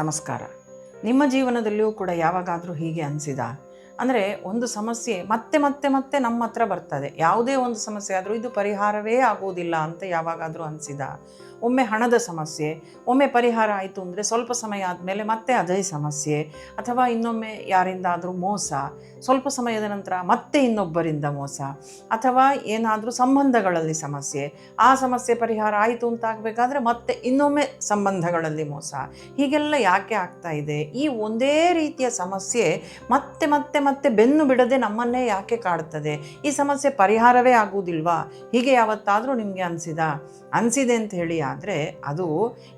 ನಮಸ್ಕಾರ. ನಿಮ್ಮ ಜೀವನದಲ್ಲಿಯೂ ಕೂಡ ಯಾವಾಗಾದರೂ ಹೀಗೆ ಅನಿಸಿದ? ಅಂದರೆ ಒಂದು ಸಮಸ್ಯೆ ಮತ್ತೆ ಮತ್ತೆ ಮತ್ತೆ ನಮ್ಮ ಹತ್ರ ಬರ್ತದೆ. ಯಾವುದೇ ಒಂದು ಸಮಸ್ಯೆ ಆದರೂ ಇದು ಪರಿಹಾರವೇ ಆಗುವುದಿಲ್ಲ ಅಂತ ಯಾವಾಗಾದರೂ ಅನಿಸಿದ? ಒಮ್ಮೆ ಹಣದ ಸಮಸ್ಯೆ, ಒಮ್ಮೆ ಪರಿಹಾರ ಆಯಿತು ಅಂದರೆ ಸ್ವಲ್ಪ ಸಮಯ ಆದಮೇಲೆ ಮತ್ತೆ ಅದೇ ಸಮಸ್ಯೆ, ಅಥವಾ ಇನ್ನೊಮ್ಮೆ ಯಾರಿಂದಾದರೂ ಮೋಸ, ಸ್ವಲ್ಪ ಸಮಯದ ನಂತರ ಮತ್ತೆ ಇನ್ನೊಬ್ಬರಿಂದ ಮೋಸ, ಅಥವಾ ಏನಾದರೂ ಸಂಬಂಧಗಳಲ್ಲಿ ಸಮಸ್ಯೆ, ಆ ಸಮಸ್ಯೆ ಪರಿಹಾರ ಆಯಿತು ಅಂತ ಆಗಬೇಕಾದ್ರೆ ಮತ್ತೆ ಇನ್ನೊಮ್ಮೆ ಸಂಬಂಧಗಳಲ್ಲಿ ಮೋಸ. ಹೀಗೆಲ್ಲ ಯಾಕೆ ಆಗ್ತಾ ಇದೆ? ಈ ಒಂದೇ ರೀತಿಯ ಸಮಸ್ಯೆ ಮತ್ತೆ ಮತ್ತೆ ಮತ್ತೆ ಬೆನ್ನು ಬಿಡದೆ ನಮ್ಮನ್ನೇ ಯಾಕೆ ಕಾಡ್ತದೆ? ಈ ಸಮಸ್ಯೆ ಪರಿಹಾರವೇ ಆಗುವುದಿಲ್ವಾ? ಹೀಗೆ ಯಾವತ್ತಾದರೂ ನಿಮಗೆ ಅನಿಸಿದೆ ಅಂತ ಹೇಳಿ ಆದರೆ ಅದು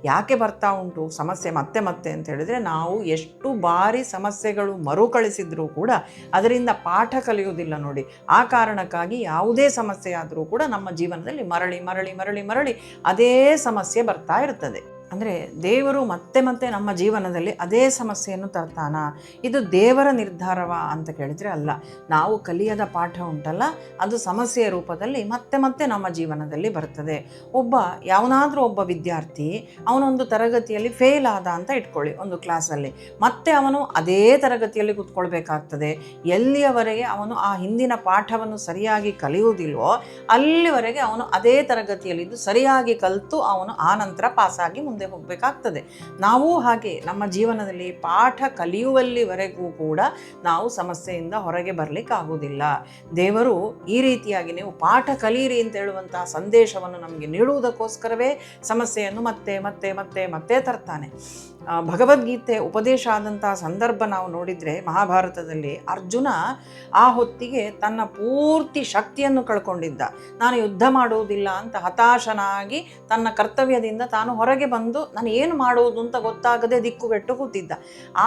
ಯಾಕೆ ಬರ್ತಾ ಉಂಟು ಸಮಸ್ಯೆ ಮತ್ತೆ ಮತ್ತೆ ಅಂತ ಹೇಳಿದರೆ, ನಾವು ಎಷ್ಟು ಬಾರಿ ಸಮಸ್ಯೆಗಳು ಮರುಕಳಿಸಿದ್ರೂ ಕೂಡ ಅದರಿಂದ ಪಾಠ ಕಲಿಯುವುದಿಲ್ಲ ನೋಡಿ. ಆ ಕಾರಣಕ್ಕಾಗಿ ಯಾವುದೇ ಸಮಸ್ಯೆ ಆದರೂ ಕೂಡ ನಮ್ಮ ಜೀವನದಲ್ಲಿ ಮರಳಿ ಮರಳಿ ಮರಳಿ ಮರಳಿ ಅದೇ ಸಮಸ್ಯೆ ಬರ್ತಾ ಇರ್ತದೆ. ಅಂದರೆ ದೇವರು ಮತ್ತೆ ಮತ್ತೆ ನಮ್ಮ ಜೀವನದಲ್ಲಿ ಅದೇ ಸಮಸ್ಯೆಯನ್ನು ತರ್ತಾನ? ಇದು ದೇವರ ನಿರ್ಧಾರವಾ ಅಂತ ಕೇಳಿದರೆ ಅಲ್ಲ. ನಾವು ಕಲಿಯದ ಪಾಠ ಉಂಟಲ್ಲ, ಅದು ಸಮಸ್ಯೆಯ ರೂಪದಲ್ಲಿ ಮತ್ತೆ ಮತ್ತೆ ನಮ್ಮ ಜೀವನದಲ್ಲಿ ಬರ್ತದೆ. ಯಾವನಾದರೂ ಒಬ್ಬ ವಿದ್ಯಾರ್ಥಿ ಅವನೊಂದು ತರಗತಿಯಲ್ಲಿ ಫೇಲ್ ಆದ ಅಂತ ಇಟ್ಕೊಳ್ಳಿ, ಒಂದು ಕ್ಲಾಸಲ್ಲಿ. ಮತ್ತೆ ಅವನು ಅದೇ ತರಗತಿಯಲ್ಲಿ ಕೂತ್ಕೊಳ್ಬೇಕಾಗ್ತದೆ. ಎಲ್ಲಿಯವರೆಗೆ ಅವನು ಆ ಹಿಂದಿನ ಪಾಠವನ್ನು ಸರಿಯಾಗಿ ಕಲಿಯುವುದಿಲ್ವೋ ಅಲ್ಲಿವರೆಗೆ ಅವನು ಅದೇ ತರಗತಿಯಲ್ಲಿದ್ದು ಸರಿಯಾಗಿ ಕಲಿತು ಅವನು ಆ ನಂತರ ಪಾಸಾಗಿ ಮುಂದೆ ಹೋಗಬೇಕಾಗ್ತದೆ. ನಾವು ಹಾಗೆ ನಮ್ಮ ಜೀವನದಲ್ಲಿ ಪಾಠ ಕಲಿಯುವಲ್ಲಿವರೆಗೂ ಕೂಡ ನಾವು ಸಮಸ್ಯೆಯಿಂದ ಹೊರಗೆ ಬರಲಿಕ್ಕೆ ಆಗುವುದಿಲ್ಲ. ದೇವರು ಈ ರೀತಿಯಾಗಿ ನೀವು ಪಾಠ ಕಲಿಯಿರಿ ಅಂತ ಹೇಳುವಂತಹ ಸಂದೇಶವನ್ನು ನಮಗೆ ನೀಡುವುದಕ್ಕೋಸ್ಕರವೇ ಸಮಸ್ಯೆಯನ್ನು ಮತ್ತೆ ಮತ್ತೆ ಮತ್ತೆ ಮತ್ತೆ ತರ್ತಾನೆ. ಭಗವದ್ಗೀತೆ ಉಪದೇಶ ಆದಂತಹ ಸಂದರ್ಭ ನಾವು ನೋಡಿದರೆ, ಮಹಾಭಾರತದಲ್ಲಿ ಅರ್ಜುನ ಆ ಹೊತ್ತಿಗೆ ತನ್ನ ಪೂರ್ತಿ ಶಕ್ತಿಯನ್ನು ಕಳ್ಕೊಂಡಿದ್ದ. ನಾನು ಯುದ್ಧ ಮಾಡುವುದಿಲ್ಲ ಅಂತ ಹತಾಶನಾಗಿ ತನ್ನ ಕರ್ತವ್ಯದಿಂದ ತಾನು ಹೊರಗೆ ಬಂದು ನಾನು ಏನು ಮಾಡುವುದು ಅಂತ ಗೊತ್ತಾಗದೆ ದಿಕ್ಕುಗೆಟ್ಟು ಕೂತಿದ್ದ.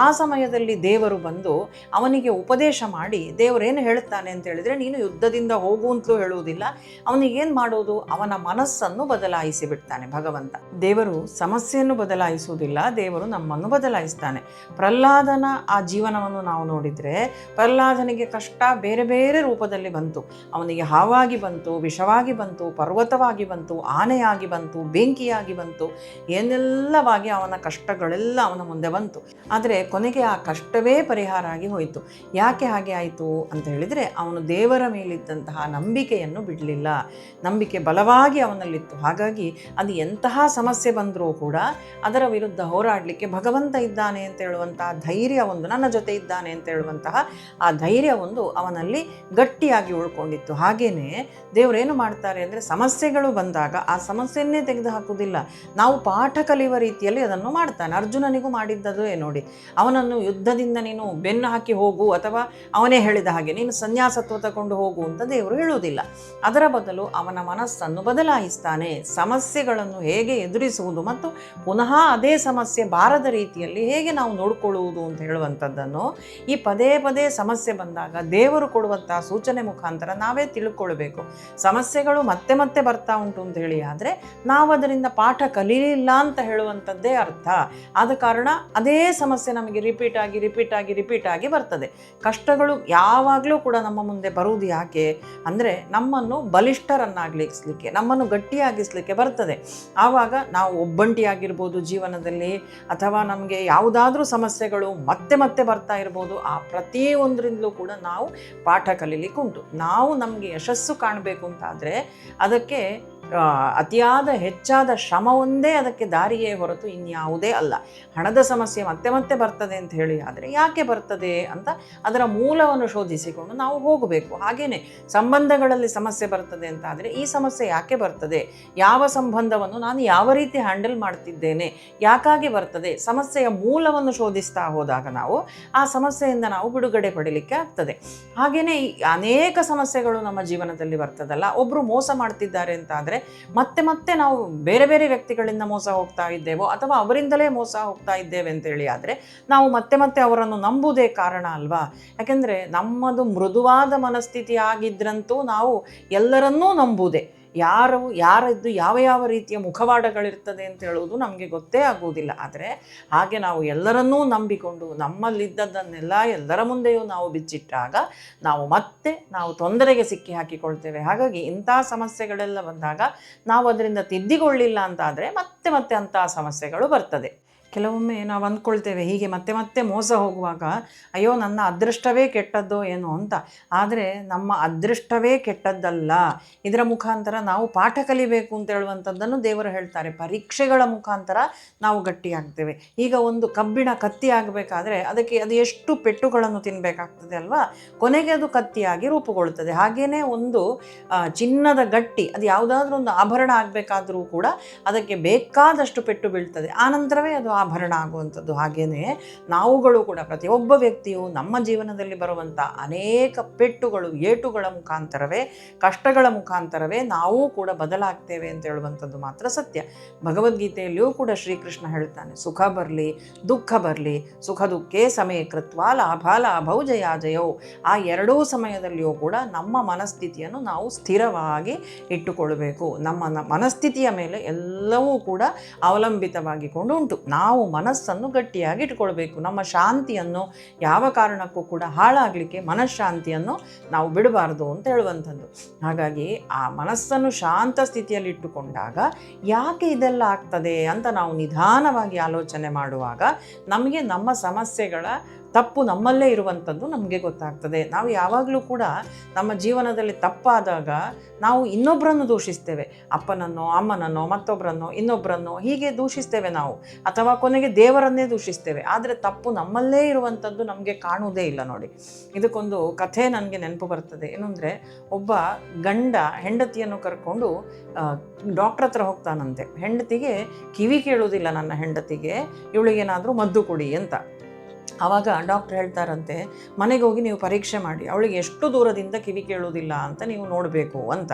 ಆ ಸಮಯದಲ್ಲಿ ದೇವರು ಬಂದು ಅವನಿಗೆ ಉಪದೇಶ ಮಾಡಿ, ದೇವರೇನು ಹೇಳ್ತಾನೆ ಅಂತ ಹೇಳಿದರೆ, ನೀನು ಯುದ್ಧದಿಂದ ಹೋಗು ಅಂತಲೂ ಹೇಳುವುದಿಲ್ಲ, ಅವನಿಗೇನು ಮಾಡೋದು, ಅವನ ಮನಸ್ಸನ್ನು ಬದಲಾಯಿಸಿ ಬಿಡ್ತಾನೆ ಭಗವಂತ. ದೇವರು ಸಮಸ್ಯೆಯನ್ನು ಬದಲಾಯಿಸುವುದಿಲ್ಲ, ದೇವರು ನಮ್ಮನ್ನು ಬದಲಾಯಿಸ್ತಾನೆ. ಪ್ರಹ್ಲಾದನ ಆ ಜೀವನವನ್ನು ನಾವು ನೋಡಿದರೆ, ಪ್ರಹ್ಲಾದನಿಗೆ ಕಷ್ಟ ಬೇರೆ ಬೇರೆ ರೂಪದಲ್ಲಿ ಬಂತು. ಅವನಿಗೆ ಹಾವಾಗಿ ಬಂತು, ವಿಷವಾಗಿ ಬಂತು, ಪರ್ವತವಾಗಿ ಬಂತು, ಆನೆಯಾಗಿ ಬಂತು, ಬೆಂಕಿಯಾಗಿ ಬಂತು, ಏನೆಲ್ಲವಾಗಿ ಅವನ ಕಷ್ಟಗಳೆಲ್ಲ ಅವನ ಮುಂದೆ ಬಂತು. ಆದರೆ ಕೊನೆಗೆ ಆ ಕಷ್ಟವೇ ಪರಿಹಾರ ಆಗಿ ಹೋಯಿತು. ಯಾಕೆ ಹಾಗೆ ಆಯಿತು ಅಂತ ಹೇಳಿದರೆ, ಅವನು ದೇವರ ಮೇಲಿದ್ದಂತಹ ನಂಬಿಕೆಯನ್ನು ಬಿಡಲಿಲ್ಲ. ನಂಬಿಕೆ ಬಲವಾಗಿ ಅವನಲ್ಲಿತ್ತು. ಹಾಗಾಗಿ ಅದು ಎಂತಹ ಸಮಸ್ಯೆ ಬಂದರೂ ಕೂಡ ಅದರ ವಿರುದ್ಧ ಹೋರಾಡಲಿಕ್ಕೆ ಭಗವಂತ ಇದ್ದಾನೆ ಅಂತ ಹೇಳುವಂತಹ ಧೈರ್ಯ ಒಂದು, ನನ್ನ ಜೊತೆ ಇದ್ದಾನೆ ಅಂತ ಹೇಳುವಂತಹ ಆ ಧೈರ್ಯ ಒಂದು ಅವನಲ್ಲಿ ಗಟ್ಟಿಯಾಗಿ ಉಳ್ಕೊಂಡಿತ್ತು. ಹಾಗೇನೆ ದೇವರೇನು ಮಾಡ್ತಾರೆ ಅಂದರೆ, ಸಮಸ್ಯೆಗಳು ಬಂದಾಗ ಆ ಸಮಸ್ಯೆಯನ್ನೇ ತೆಗೆದು ಹಾಕುವುದಿಲ್ಲ, ನಾವು ಪಾಠ ಕಲಿಯುವ ರೀತಿಯಲ್ಲಿ ಅದನ್ನು ಮಾಡ್ತಾನೆ. ಅರ್ಜುನನಿಗೂ ಮಾಡಿದ್ದದೇ ನೋಡಿ. ಅವನನ್ನು ಯುದ್ಧದಿಂದ ನೀನು ಬೆನ್ನು ಹಾಕಿ ಹೋಗು, ಅಥವಾ ಅವನೇ ಹೇಳಿದ ಹಾಗೆ ನೀನು ಸನ್ಯಾಸತ್ವ ತಗೊಂಡು ಹೋಗು ಅಂತ ದೇವರು ಹೇಳುವುದಿಲ್ಲ. ಅದರ ಬದಲು ಅವನ ಮನಸ್ಸನ್ನು ಬದಲಾಯಿಸ್ತಾನೆ. ಸಮಸ್ಯೆಗಳನ್ನು ಹೇಗೆ ಎದುರಿಸುವುದು ಮತ್ತು ಪುನಃ ಅದೇ ಸಮಸ್ಯೆ ಬಾರದ ರೀತಿಯಲ್ಲಿ ಹೇಗೆ ನಾವು ನೋಡಿಕೊಳ್ಳುವುದು ಅಂತ ಹೇಳುವಂಥದ್ದನ್ನು ಈ ಪದೇ ಪದೇ ಸಮಸ್ಯೆ ಬಂದಾಗ ದೇವರು ಕೊಡುವಂತಹ ಸೂಚನೆ ಮುಖಾಂತರ ನಾವೇ ತಿಳ್ಕೊಳ್ಬೇಕು. ಸಮಸ್ಯೆಗಳು ಮತ್ತೆ ಮತ್ತೆ ಬರ್ತಾ ಉಂಟು ಅಂತ ಹೇಳಿ ಆದರೆ ನಾವು ಅದರಿಂದ ಪಾಠ ಕಲೀಲಿಲ್ಲ ಅಂತ ಹೇಳುವಂಥದ್ದೇ ಅರ್ಥ. ಆದ ಕಾರಣ ಅದೇ ಸಮಸ್ಯೆ ನಮಗೆ ರಿಪೀಟ್ ಆಗಿ ಬರ್ತದೆ. ಕಷ್ಟಗಳು ಯಾವಾಗಲೂ ಕೂಡ ನಮ್ಮ ಮುಂದೆ ಬರುವುದು ಯಾಕೆ ಅಂದರೆ, ನಮ್ಮನ್ನು ಬಲಿಷ್ಠರನ್ನಾಗಿಸಲಿಕ್ಕೆ, ನಮ್ಮನ್ನು ಗಟ್ಟಿಯಾಗಿಸಲಿಕ್ಕೆ ಬರ್ತದೆ. ಆವಾಗ ನಾವು ಒಬ್ಬಂಟಿಯಾಗಿರ್ಬೋದು ಜೀವನದಲ್ಲಿ, ಅಥವಾ ನಮಗೆ ಯಾವುದಾದ್ರೂ ಸಮಸ್ಯೆಗಳು ಮತ್ತೆ ಮತ್ತೆ ಬರ್ತಾ ಇರ್ಬೋದು. ಆ ಪ್ರತಿಯೊಂದರಿಂದಲೂ ಕೂಡ ನಾವು ಪಾಠ ಕಲೀಲಿಕ್ಕೆ ಉಂಟು. ನಾವು ನಮಗೆ ಯಶಸ್ಸು ಕಾಣಬೇಕು ಅಂತಾದರೆ ಅದಕ್ಕೆ ಅತಿಯಾದ ಹೆಚ್ಚಾದ ಶ್ರಮ ಒಂದೇ ಅದಕ್ಕೆ ದಾರಿಯೇ ಹೊರತು ಇನ್ಯಾವುದೇ ಅಲ್ಲ. ಹಣದ ಸಮಸ್ಯೆ ಮತ್ತೆ ಮತ್ತೆ ಬರ್ತದೆ ಅಂತ ಹೇಳಿ ಆದರೆ ಯಾಕೆ ಬರ್ತದೆ ಅಂತ ಅದರ ಮೂಲವನ್ನು ಶೋಧಿಸಿಕೊಂಡು ನಾವು ಹೋಗಬೇಕು. ಹಾಗೆಯೇ ಸಂಬಂಧಗಳಲ್ಲಿ ಸಮಸ್ಯೆ ಬರ್ತದೆ ಅಂತ ಆದರೆ ಈ ಸಮಸ್ಯೆ ಯಾಕೆ ಬರ್ತದೆ, ಯಾವ ಸಂಬಂಧವನ್ನು ನಾನು ಯಾವ ರೀತಿ ಹ್ಯಾಂಡಲ್ ಮಾಡ್ತಿದ್ದೇನೆ, ಯಾಕಾಗಿ ಬರ್ತದೆ, ಸಮಸ್ಯೆಯ ಮೂಲವನ್ನು ಶೋಧಿಸ್ತಾ ಹೋದಾಗ ನಾವು ಆ ಸಮಸ್ಯೆಯಿಂದ ನಾವು ಬಿಡುಗಡೆ ಪಡೀಲಿಕ್ಕೆ ಆಗ್ತದೆ. ಹಾಗೆಯೇ ಅನೇಕ ಸಮಸ್ಯೆಗಳು ನಮ್ಮ ಜೀವನದಲ್ಲಿ ಬರ್ತದಲ್ಲ. ಒಬ್ಬರು ಮೋಸ ಮಾಡ್ತಿದ್ದಾರೆ ಅಂತ ಆದರೆ ಮತ್ತೆ ಮತ್ತೆ ನಾವು ಬೇರೆ ಬೇರೆ ವ್ಯಕ್ತಿಗಳಿಂದ ಮೋಸ ಹೋಗ್ತಾ ಇದ್ದೇವೋ ಅಥವಾ ಅವರಿಂದಲೇ ಮೋಸ ಹೋಗ್ತಾ ಇದ್ದೇವೆ ಅಂತೇಳಿ ಆದರೆ ನಾವು ಮತ್ತೆ ಮತ್ತೆ ಅವರನ್ನು ನಂಬುವುದೇ ಕಾರಣ ಅಲ್ವಾ? ಯಾಕೆಂದರೆ ನಮ್ಮದು ಮೃದುವಾದ ಮನಸ್ಥಿತಿ ಆಗಿದ್ರಂತೂ ನಾವು ಎಲ್ಲರನ್ನೂ ನಂಬುವುದೇ. ಯಾರದ್ದು ಯಾವ ರೀತಿಯ ಮುಖವಾಡಗಳಿರ್ತದೆ ಅಂತ ಹೇಳುವುದು ನಮಗೆ ಗೊತ್ತೇ ಆಗುವುದಿಲ್ಲ. ಆದರೆ ಹಾಗೆ ನಾವು ಎಲ್ಲರನ್ನೂ ನಂಬಿಕೊಂಡು ನಮ್ಮಲ್ಲಿದ್ದದ್ದನ್ನೆಲ್ಲ ಎಲ್ಲರ ಮುಂದೆಯೂ ನಾವು ಬಿಚ್ಚಿಟ್ಟಾಗ ನಾವು ತೊಂದರೆಗೆ ಸಿಕ್ಕಿ ಹಾಕಿಕೊಳ್ತೇವೆ. ಹಾಗಾಗಿ ಇಂಥ ಸಮಸ್ಯೆಗಳೆಲ್ಲ ಬಂದಾಗ ನಾವು ಅದರಿಂದ ತಿದ್ದಿಕೊಳ್ಳಿಲ್ಲ ಅಂತಾದರೆ ಮತ್ತೆ ಮತ್ತೆ ಅಂಥ ಸಮಸ್ಯೆಗಳು ಬರ್ತದೆ. ಕೆಲವೊಮ್ಮೆ ನಾವು ಅಂದ್ಕೊಳ್ತೇವೆ ಹೀಗೆ ಮತ್ತೆ ಮತ್ತೆ ಮೋಸ ಹೋಗುವಾಗ, ಅಯ್ಯೋ ನನ್ನ ಅದೃಷ್ಟವೇ ಕೆಟ್ಟದ್ದೋ ಏನೋ ಅಂತ. ಆದರೆ ನಮ್ಮ ಅದೃಷ್ಟವೇ ಕೆಟ್ಟದ್ದಲ್ಲ, ಇದರ ಮುಖಾಂತರ ನಾವು ಪಾಠ ಕಲಿಬೇಕು ಅಂತ ಹೇಳುವಂಥದ್ದನ್ನು ದೇವರು ಹೇಳ್ತಾರೆ. ಪರೀಕ್ಷೆಗಳ ಮುಖಾಂತರ ನಾವು ಗಟ್ಟಿಯಾಗ್ತೇವೆ. ಈಗ ಒಂದು ಕಬ್ಬಿಣ ಕತ್ತಿ ಆಗಬೇಕಾದ್ರೆ ಅದಕ್ಕೆ ಅದು ಎಷ್ಟು ಪೆಟ್ಟುಗಳನ್ನು ತಿನ್ನಬೇಕಾಗ್ತದೆ ಅಲ್ವಾ, ಕೊನೆಗೆ ಅದು ಕತ್ತಿಯಾಗಿ ರೂಪುಗೊಳ್ಳುತ್ತದೆ. ಹಾಗೆಯೇ ಒಂದು ಚಿನ್ನದ ಗಟ್ಟಿ, ಅದು ಯಾವುದಾದ್ರೂ ಒಂದು ಆಭರಣ ಆಗಬೇಕಾದ್ರೂ ಕೂಡ ಅದಕ್ಕೆ ಬೇಕಾದಷ್ಟು ಪೆಟ್ಟು ಬೀಳ್ತದೆ, ಆನಂತರವೇ ಅದು ಆಭರಣ ಆಗುವಂಥದ್ದು. ಹಾಗೆಯೇ ನಾವುಗಳು ಕೂಡ ಪ್ರತಿಯೊಬ್ಬ ವ್ಯಕ್ತಿಯು ನಮ್ಮ ಜೀವನದಲ್ಲಿ ಬರುವಂಥ ಅನೇಕ ಪೆಟ್ಟುಗಳು, ಏಟುಗಳ ಮುಖಾಂತರವೇ, ಕಷ್ಟಗಳ ಮುಖಾಂತರವೇ ನಾವು ಕೂಡ ಬದಲಾಗ್ತೇವೆ ಅಂತ ಹೇಳುವಂಥದ್ದು ಮಾತ್ರ ಸತ್ಯ. ಭಗವದ್ಗೀತೆಯಲ್ಲಿಯೂ ಕೂಡ ಶ್ರೀಕೃಷ್ಣ ಹೇಳ್ತಾನೆ, ಸುಖ ಬರಲಿ ದುಃಖ ಬರಲಿ ಸುಖ ದುಃಖೇ ಸಮೇ ಕೃತ್ವ ಲಾಭ ಲಾಭೌ ಜಯಾಜಯೌ. ಆ ಎರಡೂ ಸಮಯದಲ್ಲಿಯೂ ಕೂಡ ನಮ್ಮ ಮನಸ್ಥಿತಿಯನ್ನು ನಾವು ಸ್ಥಿರವಾಗಿ ಇಟ್ಟುಕೊಳ್ಳಬೇಕು. ನಮ್ಮ ಮನಸ್ಥಿತಿಯ ಮೇಲೆ ಎಲ್ಲವೂ ಕೂಡ ಅವಲಂಬಿತವಾಗಿಕೊಂಡು ಉಂಟು. ನಾವು ಮನಸ್ಸನ್ನು ಗಟ್ಟಿಯಾಗಿ ಇಟ್ಕೊಳ್ಬೇಕು. ನಮ್ಮ ಶಾಂತಿಯನ್ನು ಯಾವ ಕಾರಣಕ್ಕೂ ಕೂಡ ಹಾಳಾಗಲಿಕ್ಕೆ ಮನಃಶಾಂತಿಯನ್ನು ನಾವು ಬಿಡಬಾರ್ದು ಅಂತ ಹೇಳುವಂಥದ್ದು. ಹಾಗಾಗಿ ಆ ಮನಸ್ಸನ್ನು ಶಾಂತ ಸ್ಥಿತಿಯಲ್ಲಿ ಇಟ್ಟುಕೊಂಡಾಗ ಯಾಕೆ ಇದೆಲ್ಲ ಆಗ್ತದೆ ಅಂತ ನಾವು ನಿಧಾನವಾಗಿ ಆಲೋಚನೆ ಮಾಡುವಾಗ ನಮಗೆ ನಮ್ಮ ಸಮಸ್ಯೆಗಳ ತಪ್ಪು ನಮ್ಮಲ್ಲೇ ಇರುವಂಥದ್ದು ನಮಗೆ ಗೊತ್ತಾಗ್ತದೆ. ನಾವು ಯಾವಾಗಲೂ ಕೂಡ ನಮ್ಮ ಜೀವನದಲ್ಲಿ ತಪ್ಪಾದಾಗ ನಾವು ಇನ್ನೊಬ್ಬರನ್ನು ದೂಷಿಸ್ತೇವೆ, ಅಪ್ಪನನ್ನೋ ಅಮ್ಮನನ್ನೋ ಮತ್ತೊಬ್ಬರನ್ನೋ ಇನ್ನೊಬ್ಬರನ್ನೋ ಹೀಗೆ ದೂಷಿಸ್ತೇವೆ ನಾವು, ಅಥವಾ ಕೊನೆಗೆ ದೇವರನ್ನೇ ದೂಷಿಸ್ತೇವೆ. ಆದರೆ ತಪ್ಪು ನಮ್ಮಲ್ಲೇ ಇರುವಂಥದ್ದು ನಮಗೆ ಕಾಣುವುದೇ ಇಲ್ಲ ನೋಡಿ. ಇದಕ್ಕೊಂದು ಕಥೆ ನನಗೆ ನೆನಪು ಬರ್ತದೆ. ಏನಂದರೆ, ಒಬ್ಬ ಗಂಡ ಹೆಂಡತಿಯನ್ನು ಕರ್ಕೊಂಡು ಡಾಕ್ಟ್ರ್ ಹತ್ರ ಹೋಗ್ತಾನಂತೆ. ಹೆಂಡತಿಗೆ ಕಿವಿ ಕೇಳುವುದಿಲ್ಲ, ನನ್ನ ಹೆಂಡತಿಗೆ ಇವಳಿಗೇನಾದರೂ ಮದ್ದು ಕೊಡಿ ಅಂತ. ಆವಾಗ ಡಾಕ್ಟ್ರ್ ಹೇಳ್ತಾರಂತೆ, ಮನೆಗೆ ಹೋಗಿ ನೀವು ಪರೀಕ್ಷೆ ಮಾಡಿ, ಅವಳಿಗೆ ಎಷ್ಟು ದೂರದಿಂದ ಕಿವಿ ಕೇಳುವುದಿಲ್ಲ ಅಂತ ನೀವು ನೋಡಬೇಕು ಅಂತ.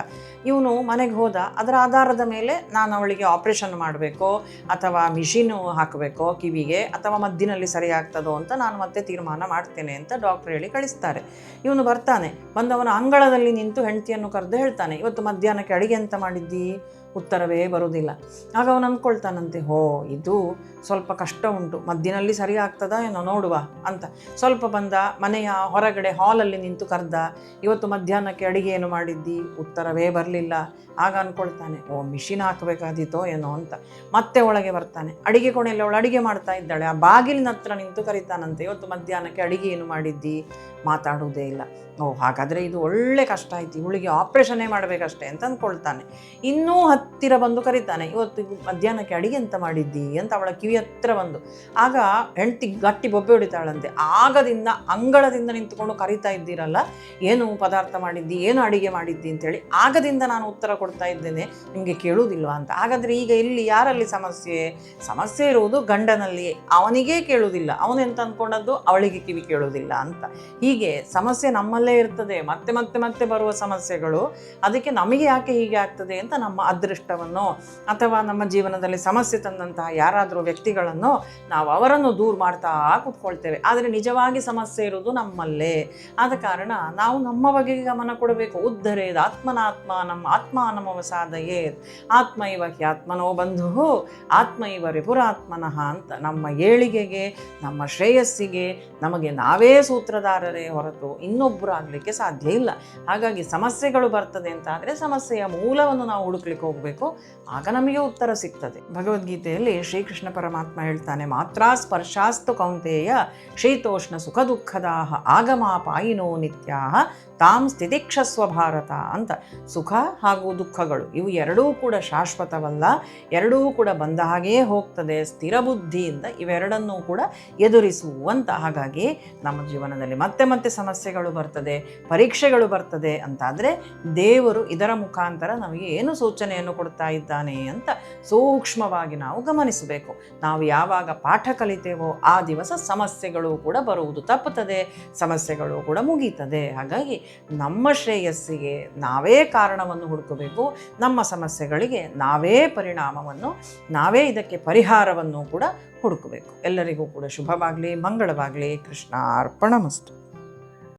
ಇವನು ಮನೆಗೆ ಹೋದ. ಅದರ ಆಧಾರದ ಮೇಲೆ ನಾನು ಅವಳಿಗೆ ಆಪ್ರೇಷನ್ ಮಾಡಬೇಕೋ ಅಥವಾ ಮಿಷಿನು ಹಾಕಬೇಕೋ ಕಿವಿಗೆ, ಅಥವಾ ಮದ್ದಿನಲ್ಲಿ ಸರಿ ಆಗ್ತದೋ ಅಂತ ನಾನು ಮತ್ತೆ ತೀರ್ಮಾನ ಮಾಡ್ತೇನೆ ಅಂತ ಡಾಕ್ಟ್ರ್ ಹೇಳಿ ಕಳಿಸ್ತಾರೆ. ಇವನು ಬರ್ತಾನೆ. ಬಂದವನ ಅಂಗಳದಲ್ಲಿ ನಿಂತು ಹೆಂಡತಿಯನ್ನು ಕರೆದು ಹೇಳ್ತಾನೆ, ಇವತ್ತು ಮಧ್ಯಾಹ್ನಕ್ಕೆ ಅಡಿಗೆ ಎಂತ ಮಾಡಿದ್ದಿ? ಉತ್ತರವೇ ಬರುವುದಿಲ್ಲ. ಆಗ ಅವನು ಅಂದ್ಕೊಳ್ತಾನಂತೆ, ಇದು ಸ್ವಲ್ಪ ಕಷ್ಟ ಉಂಟು, ಮದ್ದಿನಲ್ಲಿ ಸರಿ ಆಗ್ತದಾ ಏನೋ ನೋಡುವ ಅಂತ. ಸ್ವಲ್ಪ ಬಂದ, ಮನೆಯ ಹೊರಗಡೆ ಹಾಲಲ್ಲಿ ನಿಂತು ಕರೆದ, ಇವತ್ತು ಮಧ್ಯಾಹ್ನಕ್ಕೆ ಅಡಿಗೆ ಏನು ಮಾಡಿದ್ದಿ? ಉತ್ತರವೇ ಬರಲಿಲ್ಲ. ಆಗ ಅಂದ್ಕೊಳ್ತಾನೆ, ಮಿಷಿನ್ ಹಾಕಬೇಕಾದೀತೋ ಏನೋ ಅಂತ. ಮತ್ತೆ ಒಳಗೆ ಬರ್ತಾನೆ. ಅಡಿಗೆ ಕೋಣೆಯಲ್ಲಿ ಅವಳು ಅಡಿಗೆ ಮಾಡ್ತಾ ಇದ್ದಾಳೆ. ಆ ಬಾಗಿಲಿನ ಹತ್ರ ನಿಂತು ಕರೀತಾನಂತೆ, ಇವತ್ತು ಮಧ್ಯಾಹ್ನಕ್ಕೆ ಅಡಿಗೆ ಏನು ಮಾಡಿದ್ದಿ? ಮಾತಾಡುವುದೇ ಇಲ್ಲ. ಹಾಗಾದರೆ ಇದು ಒಳ್ಳೆ ಕಷ್ಟ ಆಯ್ತು, ಇವಳಿಗೆ ಆಪ್ರೇಷನ್ನೇ ಮಾಡಬೇಕಷ್ಟೇ ಅಂತ ಅಂದ್ಕೊಳ್ತಾನೆ. ಇನ್ನೂ ಹತ್ತಿರ ಬಂದು ಕರೀತಾನೆ, ಇವತ್ತು ಮಧ್ಯಾಹ್ನಕ್ಕೆ ಅಡಿಗೆ ಎಂತ ಮಾಡಿದ್ದಿ ಅಂತ ಅವಳ ಕಿವಿ ಹತ್ರ ಬಂದು. ಆಗ ಹೆಂಡತಿ ಗಟ್ಟಿ ಬೊಬ್ಬೆ ಹೊಡಿತಾಳಂತೆ, ಆಗದಿಂದ ಅಂಗಳದಿಂದ ನಿಂತುಕೊಂಡು ಕರೀತಾ ಇದ್ದೀರಲ್ಲ, ಏನು ಪದಾರ್ಥ ಮಾಡಿದ್ದಿ, ಏನು ಅಡಿಗೆ ಮಾಡಿದ್ದಿ ಅಂತೇಳಿ, ಆಗದಿಂದ ನಾನು ಉತ್ತರ ಕೊಡ್ತಾ ಇದ್ದೇನೆ, ನಿಮಗೆ ಕೇಳುವುದಿಲ್ವಾ ಅಂತ. ಹಾಗಾದರೆ ಈಗ ಇಲ್ಲಿ ಯಾರಲ್ಲಿ ಸಮಸ್ಯೆ ಇರುವುದು ಗಂಡನಲ್ಲಿಯೇ. ಅವನಿಗೇ ಕೇಳುವುದಿಲ್ಲ, ಅವನೆಂತ ಅಂದ್ಕೊಂಡದ್ದು ಅವಳಿಗೆ ಕಿವಿ ಕೇಳುವುದಿಲ್ಲ ಅಂತ. ಹೀಗೆ ಸಮಸ್ಯೆ ನಮ್ಮಲ್ಲೇ ಇರ್ತದೆ, ಮತ್ತೆ ಮತ್ತೆ ಮತ್ತೆ ಬರುವ ಸಮಸ್ಯೆಗಳು. ಅದಕ್ಕೆ ನಮಗೆ ಯಾಕೆ ಹೀಗೆ ಆಗ್ತದೆ ಅಂತ ನಮ್ಮ ಅದೃಷ್ಟವನ್ನು ಅಥವಾ ನಮ್ಮ ಜೀವನದಲ್ಲಿ ಸಮಸ್ಯೆ ತಂದಂತಹ ಯಾರಾದರೂ ವ್ಯಕ್ತಿಗಳನ್ನು ನಾವು ಅವರನ್ನು ದೂರ ಮಾಡ್ತಾ ಕೂತ್ಕೊಳ್ತೇವೆ. ಆದರೆ ನಿಜವಾಗಿ ಸಮಸ್ಯೆ ಇರುವುದು ನಮ್ಮಲ್ಲೇ. ಆದ ಕಾರಣ ನಾವು ನಮ್ಮ ಬಗೆಗೆ ಗಮನ ಕೊಡಬೇಕು. ಉದ್ಧರೇದ್ ಆತ್ಮನಾತ್ಮ ನಮ್ಮ ಆತ್ಮಾನಮವ ಸಾಧಯೇತ್ ಆತ್ಮ ಇವ ಹ್ಯಾತ್ಮನೋ ಬಂಧು ಆತ್ಮ ಇವ ರಿಪುರಾತ್ಮನಃ ಅಂತ. ನಮ್ಮ ಏಳಿಗೆಗೆ, ನಮ್ಮ ಶ್ರೇಯಸ್ಸಿಗೆ ನಮಗೆ ನಾವೇ ಸೂತ್ರಧಾರರೇ ಹೊರತು ಇನ್ನೊಬ್ಬರು ಆಗಲಿಕ್ಕೆ ಸಾಧ್ಯ ಇಲ್ಲ. ಹಾಗಾಗಿ ಸಮಸ್ಯೆಗಳು ಬರ್ತದೆ ಅಂತ ಆದರೆ ಸಮಸ್ಯೆಯ ಮೂಲವನ್ನು ನಾವು ಹುಡುಕ್ಲಿಕ್ಕೆ ಹೋಗಬೇಕು, ಆಗ ನಮಗೆ ಉತ್ತರ ಸಿಗ್ತದೆ. ಭಗವದ್ಗೀತೆಯಲ್ಲಿ ಶ್ರೀಕೃಷ್ಣ ಪರಮಾತ್ಮ ಹೇಳ್ತಾನೆ, ಮಾತ್ರ ಸ್ಪರ್ಶಾಸ್ತು ಕೌಂತೆಯ ಶೀತೋಷ್ಣ ಸುಖ ದುಃಖದಾಹ ಆಗಮಾಪಾಯಿನೋ ನಿತ್ಯಾಹ ತಾಂ ಸ್ಥಿತಿಕ್ಷಸ್ವ ಭಾರತ ಅಂತ. ಸುಖ ಹಾಗೂ ದುಃಖಗಳು ಇವು ಎರಡೂ ಕೂಡ ಶಾಶ್ವತವಲ್ಲ, ಎರಡೂ ಕೂಡ ಬಂದ ಹಾಗೆಯೇ ಹೋಗ್ತದೆ. ಸ್ಥಿರ ಬುದ್ಧಿಯಿಂದ ಇವೆರಡನ್ನೂ ಕೂಡ ಎದುರಿಸುವಂತ. ಹಾಗಾಗಿ ನಮ್ಮ ಜೀವನದಲ್ಲಿ ಮತ್ತೆ ಮತ್ತೆ ಸಮಸ್ಯೆಗಳು ಬರ್ತದೆ, ಪರೀಕ್ಷೆಗಳು ಬರ್ತದೆ ಅಂತಾದರೆ ದೇವರು ಇದರ ಮುಖಾಂತರ ನಮಗೆ ಏನು ಸೂಚನೆಯನ್ನು ಕೊಡ್ತಾ ಇದ್ದಾನೆ ಅಂತ ಸೂಕ್ಷ್ಮವಾಗಿ ನಾವು ಗಮನಿಸಬೇಕು. ನಾವು ಯಾವಾಗ ಪಾಠ ಕಲಿತೇವೋ ಆ ದಿವಸ ಸಮಸ್ಯೆಗಳು ಕೂಡ ಬರುವುದು ತಪ್ಪುತ್ತದೆ, ಸಮಸ್ಯೆಗಳು ಕೂಡ ಮುಗೀತದೆ. ಹಾಗಾಗಿ ನಮ್ಮ ಶ್ರೇಯಸ್ಸಿಗೆ ನಾವೇ ಕಾರಣವನ್ನು ಹುಡುಕಬೇಕು, ನಮ್ಮ ಸಮಸ್ಯೆಗಳಿಗೆ ನಾವೇ ಪರಿಣಾಮವನ್ನು, ನಾವೇ ಇದಕ್ಕೆ ಪರಿಹಾರವನ್ನು ಕೂಡ ಹುಡುಕಬೇಕು. ಎಲ್ಲರಿಗೂ ಕೂಡ ಶುಭವಾಗಲಿ, ಮಂಗಳವಾಗಲಿ. ಕೃಷ್ಣ ಅರ್ಪಣಮಸ್ತು.